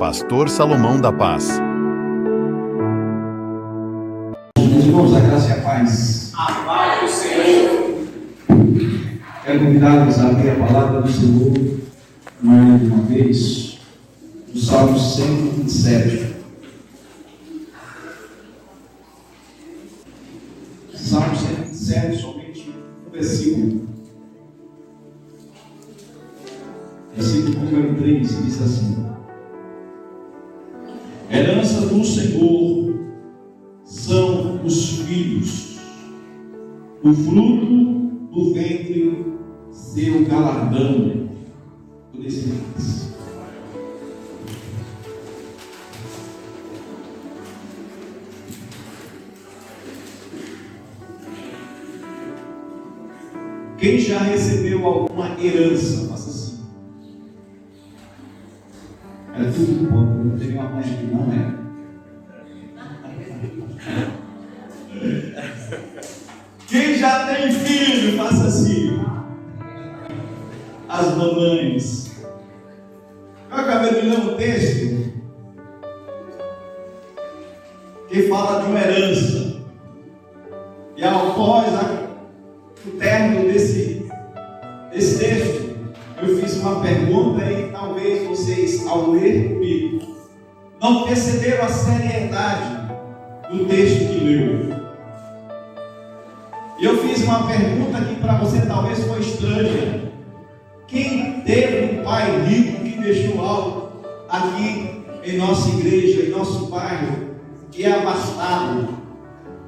Pastor Salomão da Paz. Meus irmãos, a graça e a paz. A paz do Senhor. Quero convidá-los a abrir a palavra do Senhor mais uma vez, no Salmo 127. Salmo 127, somente um versículo. Versículo número 3, diz assim: herança do Senhor são os filhos, o fruto do ventre, seu galardão por descendentes. Quem já recebeu alguma herança? Faça assim. Era tudo bom, não teve uma mãe que não era. Quem já tem filho, faça assim. As mamães. Eu acabei de ler um texto que fala de uma herança. E após o término desse texto, eu fiz uma pergunta e talvez vocês, ao ler comigo, não perceberam a seriedade do texto que leu. E eu fiz uma pergunta que para você talvez foi estranha. Quem teve um pai rico que deixou algo aqui em nossa igreja, em nosso bairro, que é abastado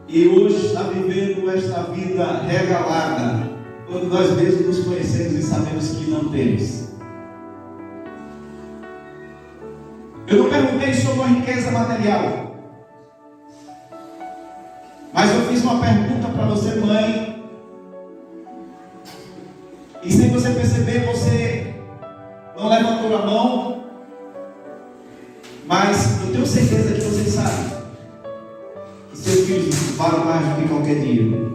e hoje está vivendo esta vida regalada, quando nós mesmos nos conhecemos e sabemos que não temos? Eu não perguntei sobre a riqueza material, mas eu fiz uma pergunta para você, mãe, e sem você perceber, você não levantou a mão, mas eu tenho certeza que você sabe que seus filhos valem mais do que qualquer dinheiro.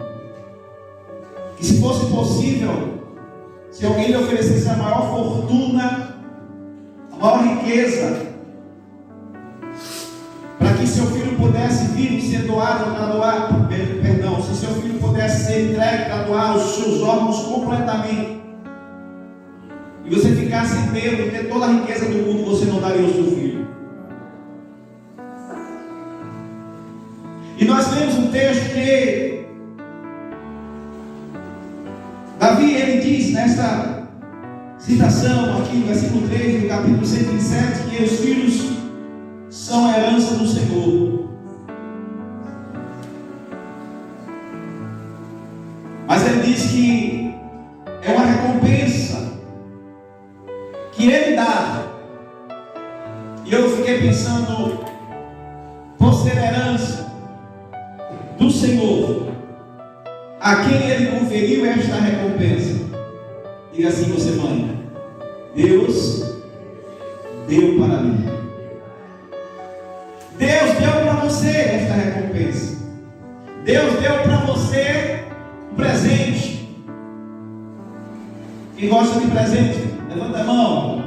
Que se fosse possível, se alguém lhe oferecesse a maior fortuna, a maior riqueza, para que seu filho pudesse vir e ser doado para doar, perdão, se seu filho pudesse ser entregue para doar os seus órgãos completamente, e você ficasse sem medo de ter toda a riqueza do mundo, você não daria ao seu filho. E nós lemos um texto que Davi, ele diz nesta citação aqui no versículo 3 do capítulo 127, que os filhos são a herança do Senhor. Mas ele diz que é uma recompensa que ele dá. E eu fiquei pensando, por ser herança do Senhor, a quem ele conferiu esta recompensa? Diga assim você, mãe: Deus deu para mim. Deus deu para você esta recompensa. Deus deu para você um presente. Quem gosta de presente, levanta a mão.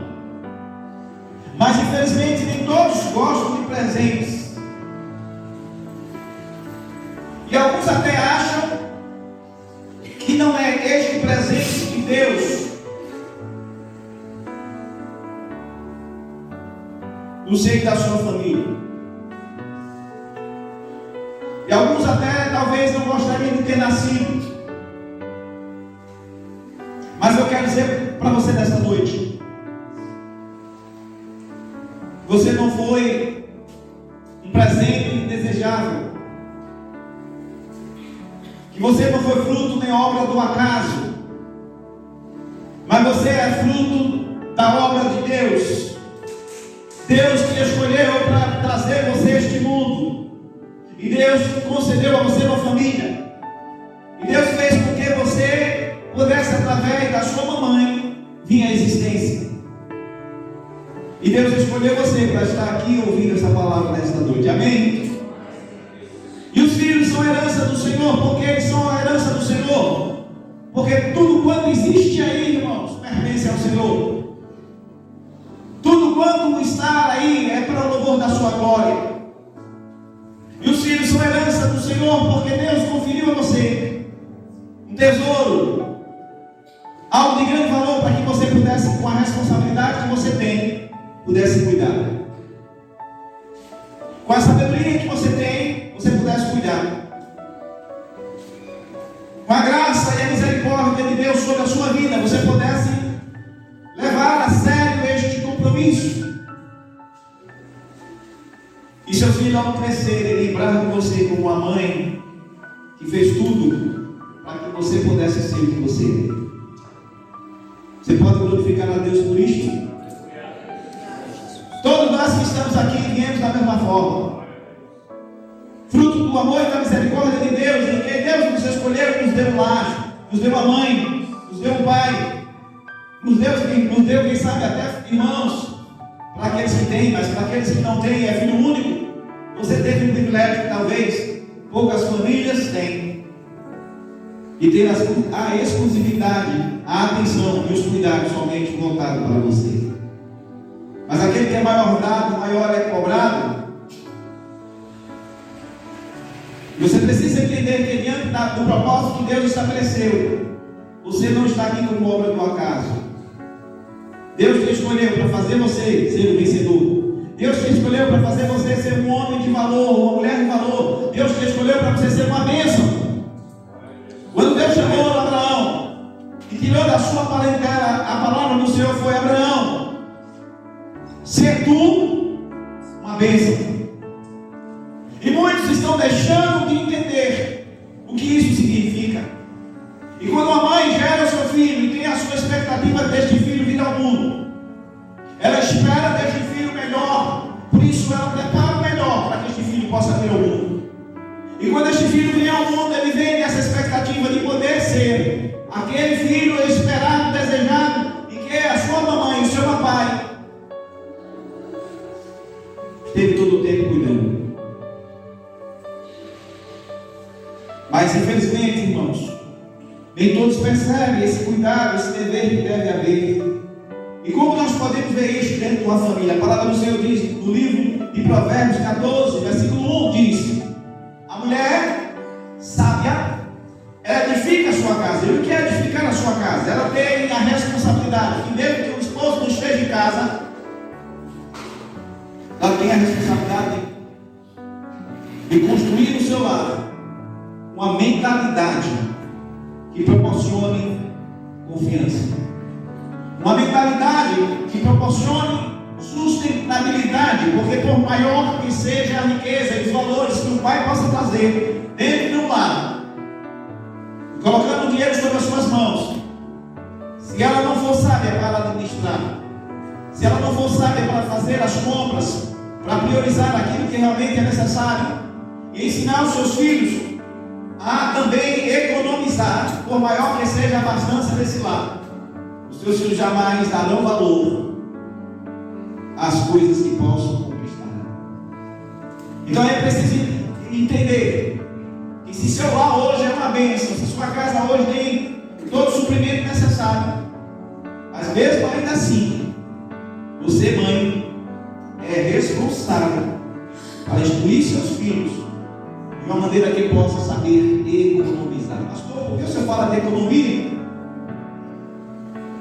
Mas infelizmente nem todos gostam de presentes. E alguns até acham que não é este presente de Deus no seio da sua família. E alguns até talvez não gostariam de ter nascido. Mas eu quero dizer para você nesta noite: você não foi um presente indesejável, que você não foi fruto nem obra do acaso, mas você é fruto da obra de Deus. Deus te escolheu para trazer você a este mundo. E Deus concedeu a você uma família. E Deus fez com que você pudesse, através da sua mamãe, vir à existência. E Deus escolheu você para estar aqui ouvindo essa palavra nesta noite. Amém? E os filhos são a herança do Senhor. Por que eles são a herança do Senhor? Porque tudo quanto existe aí, irmãos, pertence ao Senhor. Tudo quanto está aí é da sua glória. E os filhos são herança do Senhor, porque Deus conferiu a você um tesouro, algo de grande valor, para que você pudesse, com a responsabilidade que você tem, pudesse cuidar. Com a sabedoria que você tem, você pudesse cuidar. Com a graça e a misericórdia de Deus sobre a sua vida, você pudesse levar a sério este compromisso. E seus filhos, ao crescerem, lembrar de você como uma mãe que fez tudo para que você pudesse ser o que você é. Você pode glorificar a Deus por isto? Todos nós que estamos aqui viemos da mesma forma, fruto do amor e da misericórdia de Deus, em que Deus nos escolheu, nos deu um lar, nos deu uma mãe, nos deu um pai, nos deu, quem sabe, até irmãos, para aqueles que têm, mas para aqueles que não têm, é filho único. Você teve um privilégio que talvez poucas famílias têm, e ter a exclusividade, a atenção e os cuidados somente voltados para você. Mas aquele que é maior dado, maior é cobrado. Você precisa entender que diante do propósito que Deus estabeleceu, você não está aqui como obra do acaso. Deus te escolheu para fazer você ser um vencedor. Deus te escolheu para fazer você ser um homem de valor, uma mulher de valor. Deus te escolheu para você ser uma bênção. Quando Deus chamou Abraão e tirou da sua parentela, a palavra do Senhor foi: Abraão, ser tu uma bênção. E muitos estão deixando de entender o que isso significa. E quando a mãe gera o seu filho e tem a sua expectativa deste filho vir ao mundo, ela espera deste filho melhor, por isso ela prepara o melhor para que este filho possa vir ao mundo. E quando este filho vem ao mundo, ele vem nessa expectativa de poder ser aquele filho esperado, desejado, e que a sua mamãe e o seu papai teve todo o tempo cuidando. Mas infelizmente, irmãos, nem todos percebem esse cuidado, esse dever que deve haver. E como nós podemos ver isso dentro de uma família? A palavra do Senhor diz, no livro de Provérbios 14, versículo 1, diz: a mulher sábia, ela edifica a sua casa. E o que é edificar a sua casa? Ela tem a responsabilidade, que mesmo que o esposo não esteja em casa, ela tem a responsabilidade de construir no seu lar uma mentalidade que proporcione confiança, uma mentalidade que proporcione sustentabilidade, porque por maior que seja a riqueza e os valores que o pai possa trazer dentro de um lar, colocando o dinheiro sobre as suas mãos, se ela não for sábia para administrar, se ela não for sábia para fazer as compras, para priorizar aquilo que realmente é necessário e ensinar os seus filhos a também economizar, por maior que seja a abastança desse lar, os seus filhos jamais darão valor às coisas que possam conquistar. Então é preciso entender que se seu lar hoje é uma bênção, se sua casa hoje tem todo o suprimento necessário, mas mesmo ainda assim, você, mãe, é responsável para instruir seus filhos de uma maneira que possa saber economizar. Pastor, por que o senhor fala de economia?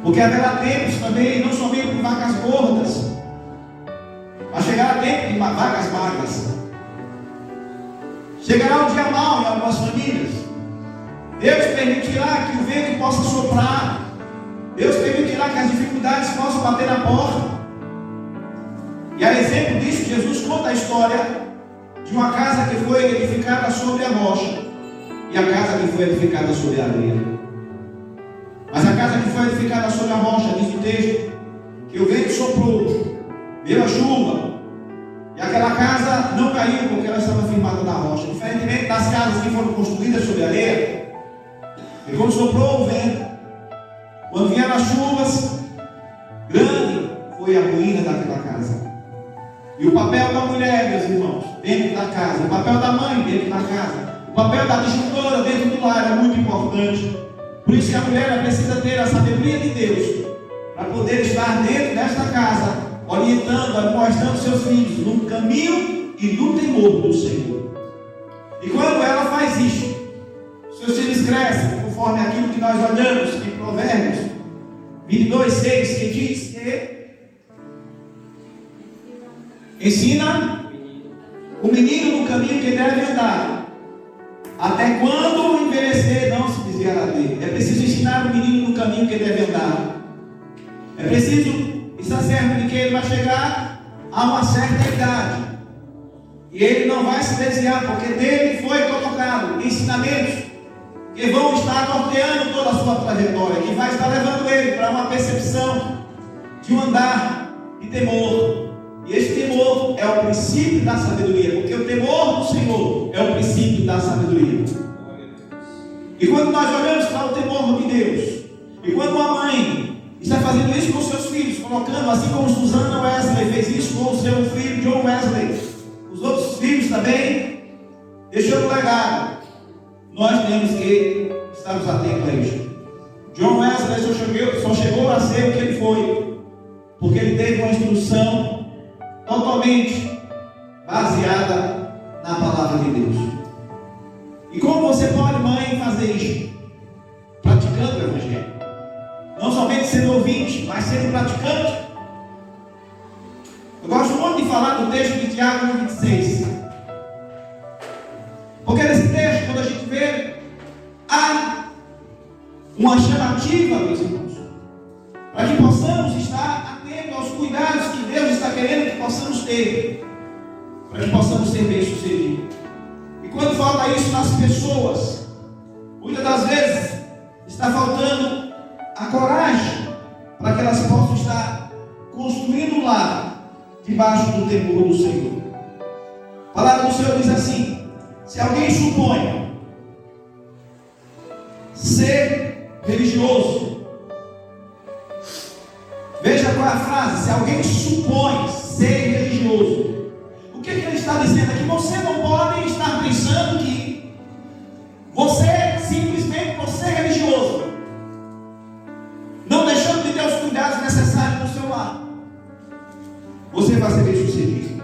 Porque haverá tempos também, não somente de vacas gordas, mas chegará tempo de vacas magras. Chegará um dia mau em algumas famílias. Deus permitirá que o vento possa soprar. Deus permitirá que as dificuldades possam bater na porta. E a exemplo disso, Jesus conta a história de uma casa que foi edificada sobre a rocha e a casa que foi edificada sobre a areia. Mas a casa que foi edificada sobre a rocha, diz o texto, que o vento soprou, veio a chuva, e aquela casa não caiu porque ela estava firmada na rocha, diferentemente das casas que foram construídas sobre a areia. E quando soprou o vento, quando vieram as chuvas, grande foi a ruína daquela casa. E o papel da mulher, meus irmãos, dentro da casa, o papel da mãe dentro da casa, o papel da disjuntora dentro do lar é muito importante. Por isso que a mulher precisa ter a sabedoria de Deus para poder estar dentro desta casa orientando, admoestando seus filhos no caminho e no temor do Senhor. E quando ela faz isso, seus filhos crescem conforme aquilo que nós olhamos em Provérbios 22:6, que diz que ensina o menino no caminho que deve andar, até quando envelhecer não se desviará dele. É preciso ensinar o menino no caminho que deve andar. É preciso estar certo de que ele vai chegar a uma certa idade e ele não vai se desviar, porque dele foi colocado ensinamentos que vão estar norteando toda a sua trajetória, que vai estar levando ele para uma percepção de um andar de temor. E esse temor é o princípio da sabedoria, porque o temor do Senhor é o princípio da sabedoria. E quando nós olhamos para o temor de Deus, e quando uma mãe está fazendo isso com seus filhos, colocando, assim como Susana Wesley fez isso com o seu filho John Wesley, os outros filhos também, deixando um legado, nós temos que estarmos atentos a isso. John Wesley só chegou a ser o que ele foi, porque ele teve uma instrução totalmente baseada na palavra de Deus. E como você pode, mãe, fazer isso? Praticando o Evangelho. Não somente sendo ouvinte, mas sendo praticante. Eu gosto muito de falar do texto de Tiago 1:26. Porque nesse texto, quando a gente vê, há uma chamativa, meus irmãos, para que possamos estar atentos aos cuidados que Deus está querendo que possamos ter, para que possamos ser bem-sucedidos. E quando falta isso nas pessoas, muitas das vezes está faltando a coragem para que elas possam estar construindo um lar debaixo do temor do Senhor. A palavra do Senhor diz assim: se alguém supõe ser religioso, veja qual é a frase: se alguém supõe ser religioso, o que ele está dizendo aqui? Você não pode estar pensando que você, simplesmente por ser religioso, não deixando de ter os cuidados necessários no seu lar, você vai ser bem sucedido.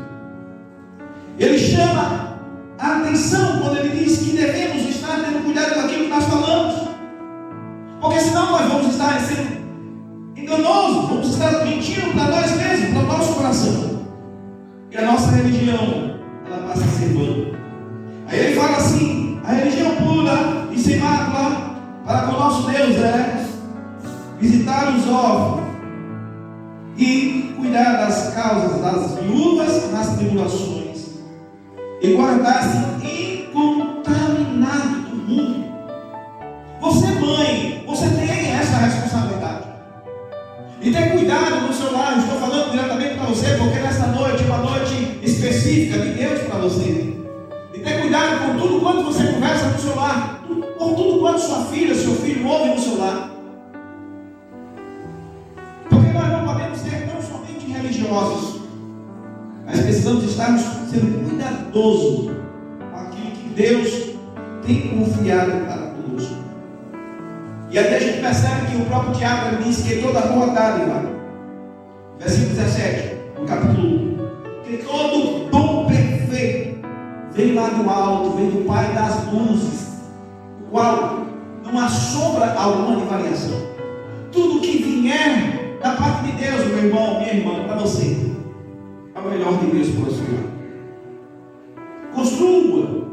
Ele chama a atenção quando ele diz que devemos estar tendo cuidado com aquilo que nós falamos, porque senão nós vamos estar sendo enganosos, vamos estar mentindo para nós mesmos, para o nosso coração, e a nossa religião, ela passa a ser vã. Aí ele fala assim: a religião pura e sem mácula para com o nosso Deus é visitar os órfãos e cuidar das causas das viúvas nas tribulações e guardar-se incontaminado do mundo. Você, mãe, você tem essa responsabilidade e ter cuidado no seu lar. Eu estou falando diretamente para você, porque nesta noite é uma noite específica de Deus para você. E ter cuidado com tudo quanto você conversa no seu lar, com tudo quanto sua filha, seu filho ouve no seu lar. Porque nós não podemos ser tão somente religiosos, mas precisamos estarmos sendo cuidadosos com aquilo que Deus tem confiado para conosco. E até a gente percebe que o próprio Tiago diz que toda boa dádiva, versículo 17, no capítulo 1, que todo dom perfeito vem lá do alto, vem do Pai das luzes, o qual não há sombra alguma de variação. Tudo que vier da parte de Deus, meu irmão, minha irmã, para você, é o melhor de Deus para o seu lar. Construa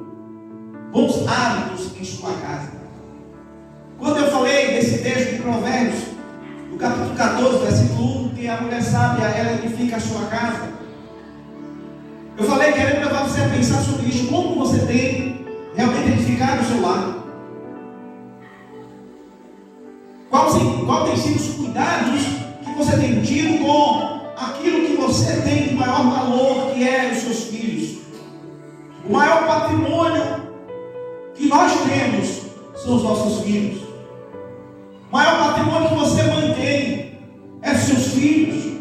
bons hábitos em sua casa. Quando eu falei desse texto de Provérbios, no capítulo 14, versículo 1, que a mulher sábia, ela edifica a sua casa, eu falei querendo levar você a pensar sobre isso, como você tem realmente edificado o seu lar. Qual tem sido os cuidados que você tem tido com aquilo que você tem de maior valor, que é os seus filhos. O maior patrimônio que nós temos são os nossos filhos. O maior patrimônio que você mantém é os seus filhos.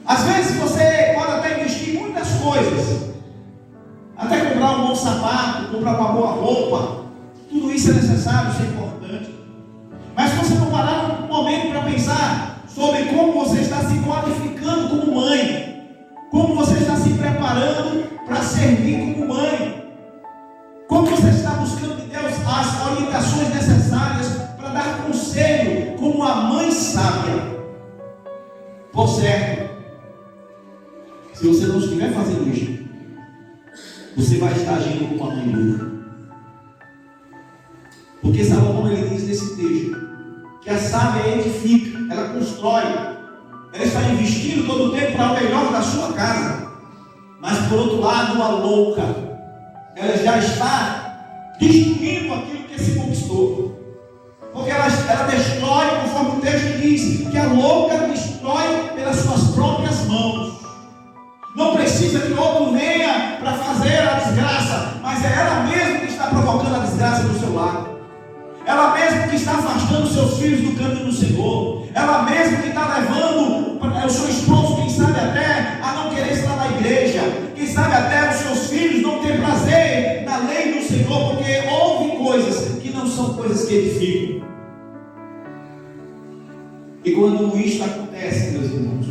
Às vezes você pode até investir em muitas coisas, até comprar um bom sapato, comprar uma boa roupa. Tudo isso é necessário, isso é importante. Mas se você não parar um momento para pensar sobre como você está se qualificando ficando como mãe? Como você está se preparando para servir como mãe? Como você está buscando de Deus as orientações necessárias para dar conselho como a mãe sábia? Por certo, se você não estiver fazendo isso, você vai estar agindo como uma mãe burra. Porque Salomão, ele diz nesse texto que a sábia edifica, ela constrói, ela está investindo todo o tempo para o melhor da sua casa. Mas por outro lado, a louca, ela já está destruindo aquilo que se conquistou. Porque ela destrói, conforme o texto diz, que a louca destrói pelas suas próprias mãos. Não precisa que outro venha para fazer a desgraça, mas é ela mesma que está provocando a desgraça do seu lar. Ela mesma que está afastando seus filhos do caminho do Senhor. Ela mesma que está levando o seu esposo, quem sabe até, a não querer estar na igreja. Quem sabe até os seus filhos não ter prazer na lei do Senhor, porque ouvem coisas que não são coisas que edificam. E quando isto acontece, meus irmãos,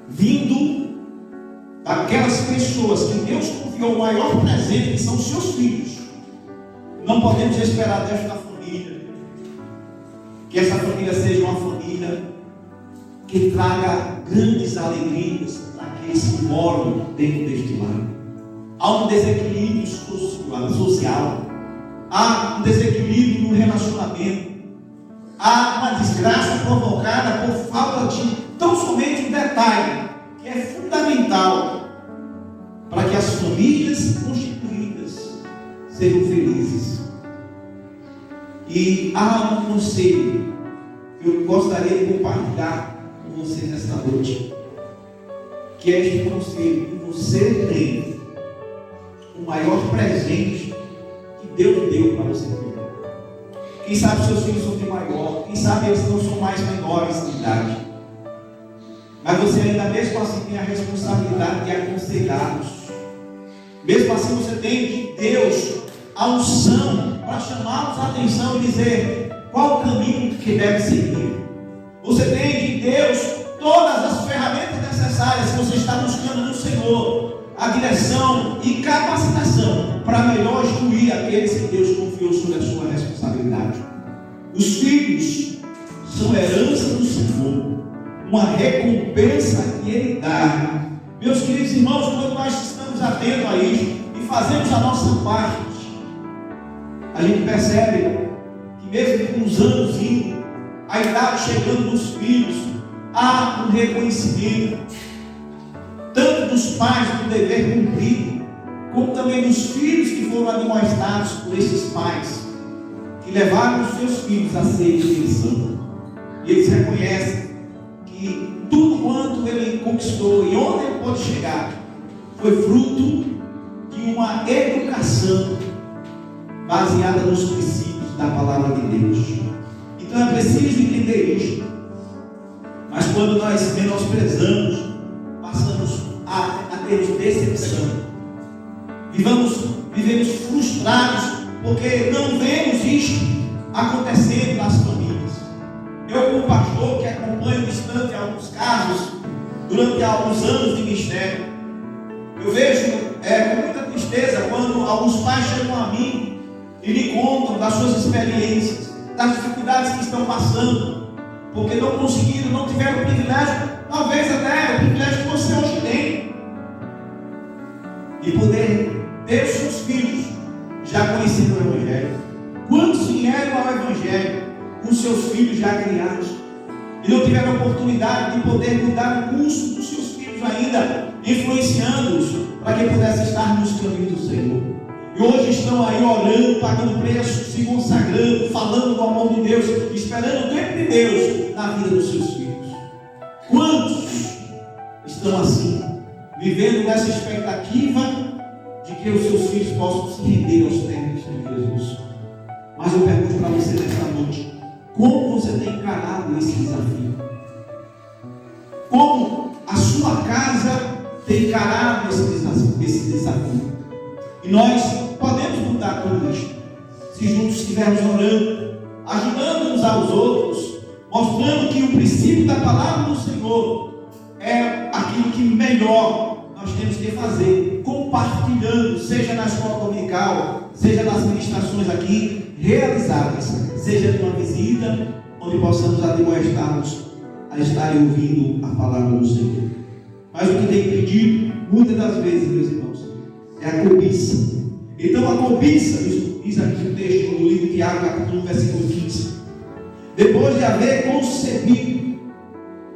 vindo daquelas pessoas que Deus confiou o maior presente, que são os seus filhos, não podemos esperar desta família que essa família seja uma família que traga grandes alegrias para aqueles que moram dentro deste lar. Há um desequilíbrio social, há um desequilíbrio no relacionamento, há uma desgraça provocada por falta de tão somente um detalhe que é fundamental para que as famílias constituídas sejam felizes. E há um conselho que eu gostaria de compartilhar com vocês nesta noite, que é este conselho: que você tem o maior presente que Deus deu para você cuidar. Quem sabe seus filhos são de maior, quem sabe eles não são mais menores de idade, mas você ainda mesmo assim tem a responsabilidade de aconselhá-los. Mesmo assim você tem de Deus a unção para chamá-los a atenção e dizer qual o caminho que deve seguir. Você tem de Deus todas as ferramentas necessárias que você está buscando no Senhor, a direção e capacitação para melhor instruir aqueles que Deus confiou sobre a sua responsabilidade. Os filhos são herança do Senhor, uma recompensa que Ele dá. Meus queridos irmãos, quando nós estamos atentos a isso e fazemos a nossa parte, a gente percebe que mesmo com os anos indo, a idade chegando dos filhos, há um reconhecimento, tanto dos pais do dever cumprido, como também dos filhos que foram admoestados por esses pais, que levaram os seus filhos a serem eles são. E eles reconhecem que tudo quanto ele conquistou e onde ele pode chegar, foi fruto de uma educação baseada nos princípios da palavra de Deus. Então é preciso entender isto. Mas quando nós menosprezamos, passamos a termos decepção. Vivemos frustrados porque não vemos isto acontecendo nas famílias. Eu, como pastor que acompanho distante alguns casos, durante alguns anos de ministério, eu vejo com muita tristeza quando alguns pais chegam a mim e me contam das suas experiências, das dificuldades que estão passando, porque não conseguiram, não tiveram o privilégio, talvez até o privilégio que você hoje tem, de poder ter os seus filhos já conhecendo o Evangelho. Quantos vieram ao Evangelho com seus filhos já criados e não tiveram a oportunidade de poder mudar o curso dos seus filhos ainda, influenciando-os para que pudessem estar nos caminhos do Senhor? E hoje estão aí orando, pagando preço, se consagrando, falando do amor de Deus, esperando o tempo de Deus na vida dos seus filhos. Quantos estão assim, vivendo nessa expectativa de que os seus filhos possam se render aos termos de Jesus? Mas eu pergunto para você nesta noite: como você tem encarado esse desafio? Como a sua casa tem encarado esse desafio? E nós podemos mudar tudo isso se juntos estivermos orando, ajudando uns aos outros, mostrando que o princípio da palavra do Senhor é aquilo que melhor nós temos que fazer, compartilhando, seja na escola dominical, seja nas ministrações aqui realizadas, seja numa visita, onde possamos admoestar-nos a estar ouvindo a palavra do Senhor. Mas o que tem impedido, muitas das vezes, meus irmãos, é a cobiça. Então a cobiça, diz aqui no texto do livro de Tiago, capítulo 1, versículo 15, depois de haver concebido,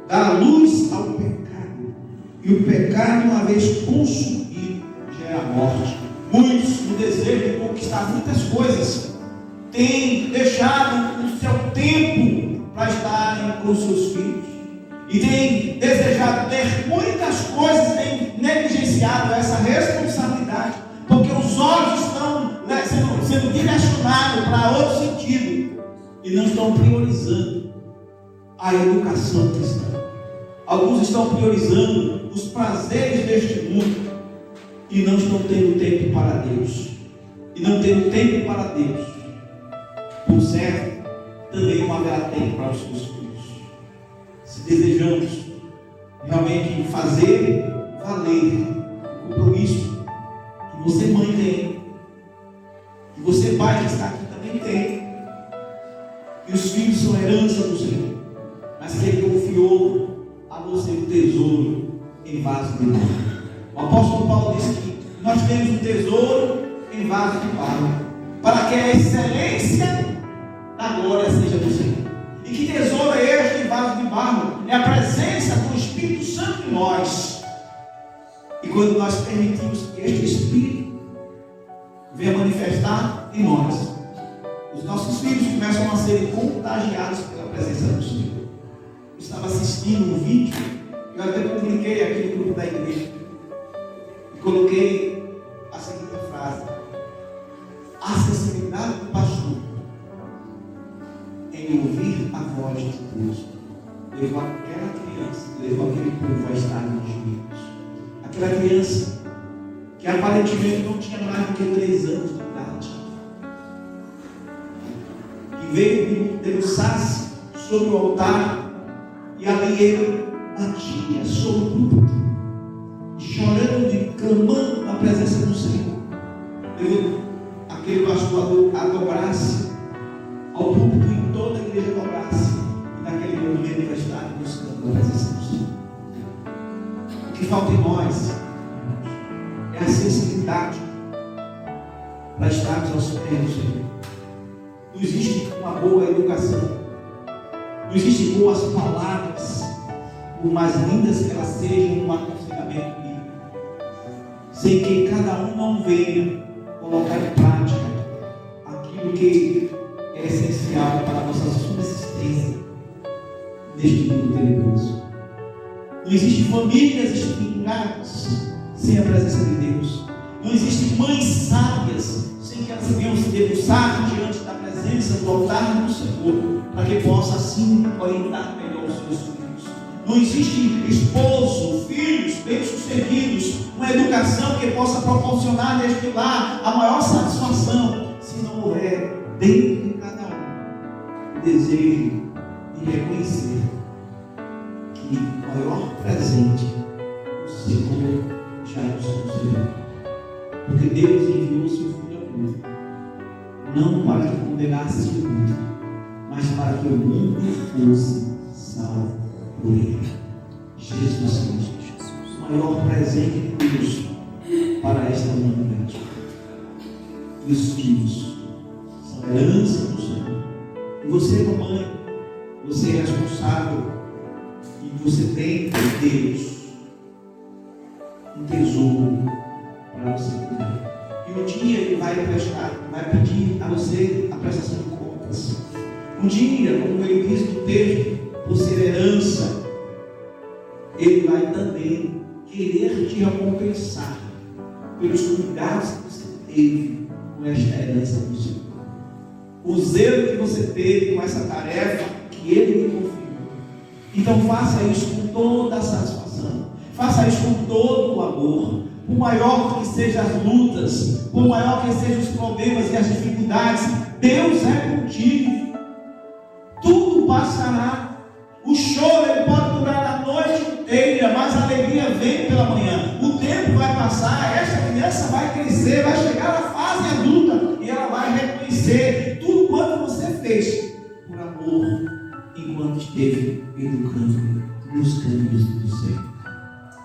dá luz ao pecado, e o pecado, uma vez consumido, gera morte. Muitos, no desejo de conquistar muitas coisas, têm deixado o seu tempo para estarem com seus filhos, e têm desejado ter muitas coisas, têm negligenciado essa responsabilidade, porque os olhos estão sendo direcionados para outro sentido, e não estão priorizando a educação cristã. Alguns estão priorizando os prazeres deste mundo e não estão tendo tempo para Deus. E não tendo tempo para Deus, por certo, também não haverá tempo para os seus filhos. Se desejamos realmente fazer valer o compromisso que você, mãe, tem, que você, pai, que está aqui, também tem, e os filhos são herança do Senhor, mas que Ele confiou a você o tesouro em vaso de barro. O apóstolo Paulo disse que nós temos um tesouro em vaso de barro, para que a excelência da glória seja do Senhor. E que tesouro é este em vaso de barro? É a presença do Espírito Santo em nós. E quando nós permitimos que este Espírito venha manifestar em nós, os nossos filhos começam a ser contagiados pela presença do Senhor. Eu estava assistindo um vídeo, eu até publiquei aqui no grupo da igreja, e coloquei a seguinte frase: a sensibilidade do pastor em ouvir a voz de Deus levou aquela criança, levou aquele povo a estar nos joelhos. Aquela criança que aparentemente não tinha mais do que 3 anos de idade, que veio debruçar-se sobre o altar, e ali ele batia sobre o púlpito, chorando e clamando na presença do Senhor. Levou aquele pastor a dobrar-se ao púlpito, e toda a igreja dobrar-se, e naquele momento vai estar buscando a presença do Senhor. O que falta em nós é a sensibilidade para estarmos aos pés do Senhor. Não existe uma boa educação, não existem boas palavras, por mais lindas que elas sejam, um aconselhamento bíblico, sem que cada um não venha colocar em prática aquilo que é essencial para a nossa subsistência neste mundo tenebroso. Não existem famílias estruturadas sem a presença de Deus. Não existem mães sábias sem que elas venham se debruçar diante da presença do altar do Senhor, para que possa assim orientar melhor os seus filhos. Não existe esposo, filhos bem-sucedidos, uma educação que possa proporcionar neste lar a maior satisfação, se não houver dentro de cada um o desejo de reconhecer que o maior presente o Senhor já é o seu Senhor. Porque Deus enviou o seu Filho ao mundo, não para que condenasse o mundo, mas para que o mundo fosse salvo por Ele. Jesus Cristo, o maior presente de Deus para esta humanidade. E os filhos são herança do Senhor. E você, mamãe, você é responsável, e você tem de Deus um tesouro para você cuidar. E um dia Ele vai pedir a você a prestação de contas. Um dia, como Ele diz no texto, por ser herança, Ele vai também querer te recompensar pelos cuidados que você teve com esta herança do Senhor. O zelo que você teve com essa tarefa que Ele lhe confiou. Então faça isso com toda a satisfação. Faça isso com todo o amor. Por maior que sejam as lutas, por maior que sejam os problemas e as dificuldades, Deus é contigo. Tudo passará. O choro ele pode durar a noite mas a alegria vem pela manhã. O tempo vai passar, essa criança vai crescer, vai chegar à fase adulta e ela vai reconhecer tudo quanto você fez por amor, enquanto esteve educando nos caminhos do Senhor.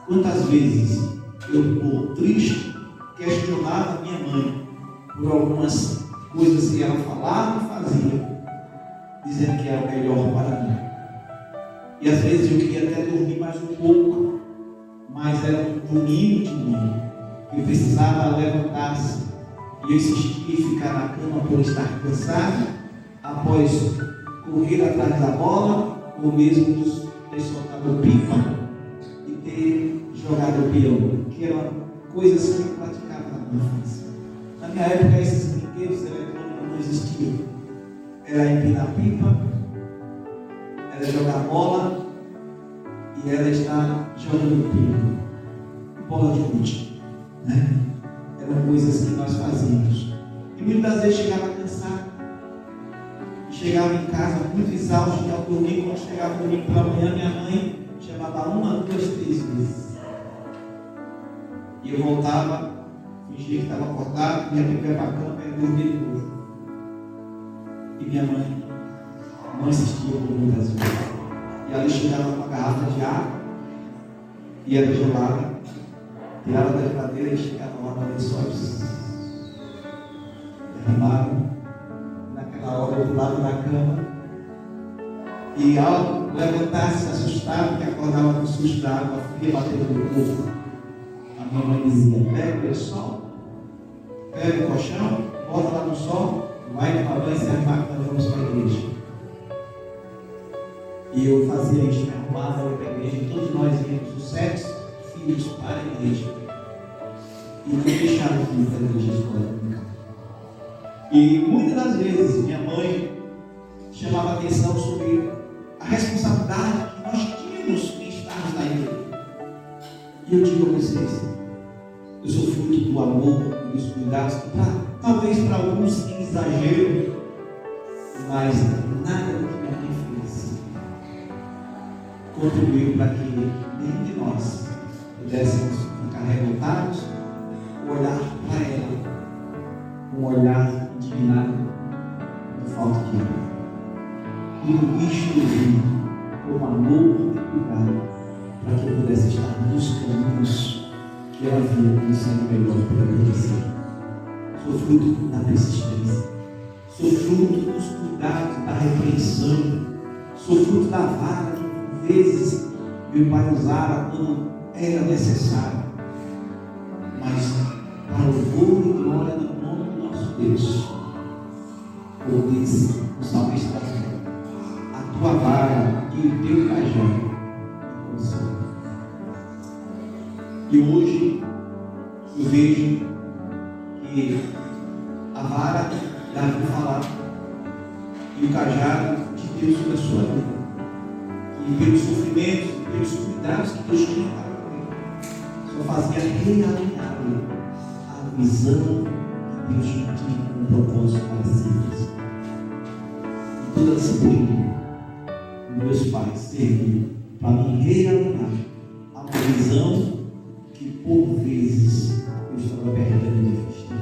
Quantas vezes eu, por triste, questionava minha mãe por algumas coisas que ela falava e fazia, dizendo que era o melhor para mim. E às vezes eu queria até dormir mais um pouco, mas era um domingo de manhã. Eu precisava levantar-se e eu insistia em ficar na cama por estar cansado, após correr atrás da bola, ou mesmo ter soltado pipa e ter jogado peão, que eram coisas que eu praticava na minha infância. Na minha época, esses brinquedos eletrônicos não existiam. Era empinar pipa, era jogar bola e era estar jogando pipa, bola de gude, né? Eram coisas que nós fazíamos. E muitas vezes chegava cansado, chegava em casa muito exausto, e ao dormir, quando chegava no domingo pela manhã, minha mãe chamava 1, 2, 3 vezes. E eu voltava, fingia que estava acordado, ia para a cama e dormia de novo. E minha mãe não insistia por muitas vezes. E ela chegava com uma garrafa de água, e era gelada, tirava da geladeira e chegava lá para ver sóis. Derramaram. Naquela hora eu do lado da cama. E ao levantar-se assustado, que acordava com o susto da água fria batendo no corpo, a minha mãe dizia: pega o sol, pega o colchão, bota lá no sol, vai para a banho e se arrumar que nós vamos para a igreja. E eu fazia isso, me arrumava, eu ia para a igreja, e todos nós íamos, os 7 filhos, para a igreja. E não deixava o filho da igreja escola. E muitas das vezes minha mãe chamava atenção sobre a responsabilidade que nós tínhamos em estarmos na igreja. E eu digo a vocês, eu sou fruto do amor e dos cuidados, talvez para alguns em exagero, mas nada do que minha mãe fez contribuiu para que nenhum de nós pudéssemos ficar revoltados ou olhar para ela com um olhar indignado por falta de amor. Tudo isto eu vi com amor e cuidado, para que eu pudesse estar nos caminhos que ela via como sendo melhor para acontecer. Sou fruto da persistência, sou fruto dos cuidados, da repreensão, sou fruto da vara que por vezes meu pai usava quando era necessário, mas para louvor e glória do nome do nosso Deus. Como disse o salmista, a tua vara e o teu cajado. E hoje eu vejo que a vara dá para falar e o cajado de Deus sobre a sua vida. E pelos sofrimentos, pelos cuidados que Deus tinha para ele, só fazia realinhar a visão que Deus tinha com um propósito para simples. E toda disciplina meus pais serviram para me realinhar a uma visão que por vezes eu estava perdendo de vista.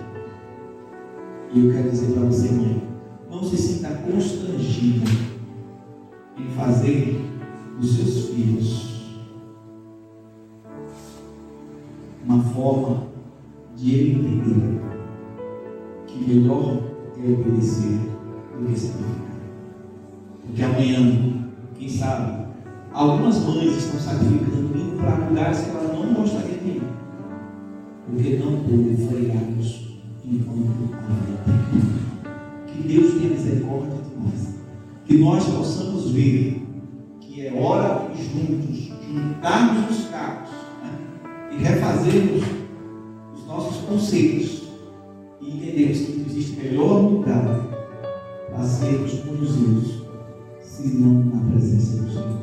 E eu quero dizer para você, mãe, não se sinta constrangida em fazer dos seus filhos uma forma de ele entender que melhor é obedecer do que sacrificar. Porque amanhã, quem sabe, algumas mães estão sacrificando indo para lugares que ela não gostaria de ir, porque não pôde freá-los enquanto havia tempo. Que Deus tenha misericórdia de nós, que nós possamos ver que é hora de juntos juntarmos os cacos, né? E refazermos os nossos conceitos e entendermos que existe melhor lugar para sermos conduzidos, se não na presença do Senhor.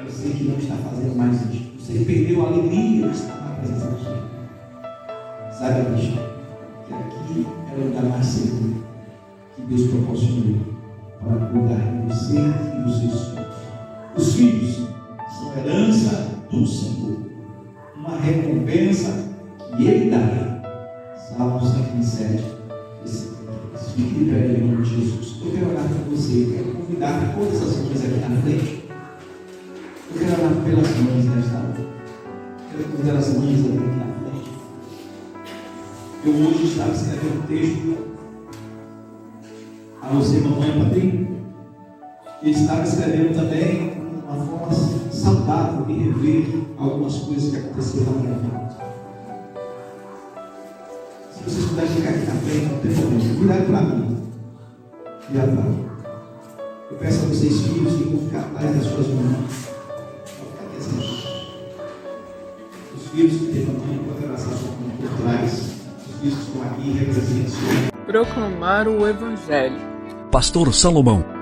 Você que não está fazendo mais isso, você perdeu a alegria de estar na presença do Senhor. Saiba disso, que aqui é o lugar mais seguro que Deus proporcionou para cuidar de você e dos seus filhos. Os filhos são herança do Senhor, uma recompensa que Ele dá. Salmo 127, fique de pé em nome de Jesus. Eu quero orar por você, eu quero convidar todas as mães aqui na frente. Eu quero orar pelas mães nesta hora. Quero convidar as mães aqui na frente. Eu hoje estava escrevendo um texto a você, mamãe e papai, e estava escrevendo também uma forma saudável de rever algumas coisas que aconteceram na minha vida. Se vocês puderem ficar aqui na frente, não tem problema. Cuidado para mim. Já vai. Eu peço a vocês, filhos, que vão ficar atrás das suas mãos. Vão ficar aqui assim. Os filhos que têm mamãe podem abraçar sua mão por trás. Os filhos que estão aqui representam o Senhor. Proclamar o Evangelho. Pastor Salomão.